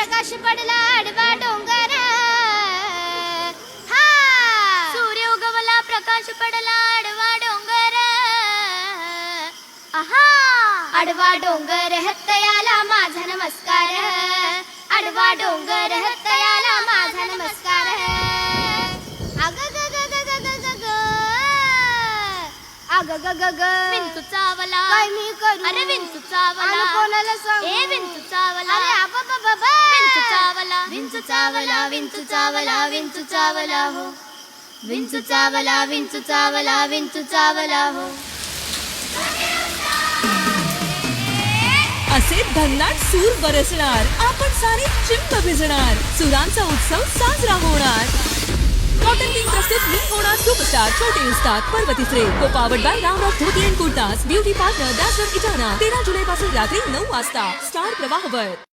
प्रकाश पडला आडवा डोंगर, हा सूर्य उगवला प्रकाश पडला आडवा डोंगर, आहा आडवा डोंगर हत्याला माझा नमस्कार, आडवा डोंगर हत्याला माझा नमस्कार. अग ग ग ग ग ग ग ग, अग ग ग ग विंचू चावला, काय मी करू? अरे विंचू चावला, आणि कोणाला सांगू? ए विंचू चावला, अरे आबा बाबा बा. विंचू चावला, विंचू चावला, विंचू चावला, विंचू चावला हो, विंचू चावला, विंचू चावला, विंचू चावला हो. असे भन्नाट सूर बरसणार, आपण सारे चिंब भिजणार, सुरांचा उत्सव साजरा होणार. कॉटन किंग प्रस्तुत मी होणार सुपरस्टार छोटे उस्ताद पर्व तिसरे, को पावर्ड बाय रामरॉक dhoti and kurtas, beauty partner डॅशर इटाना. 13 जुलै पासून रात्री 9 वाजता स्टार प्रवाहवर.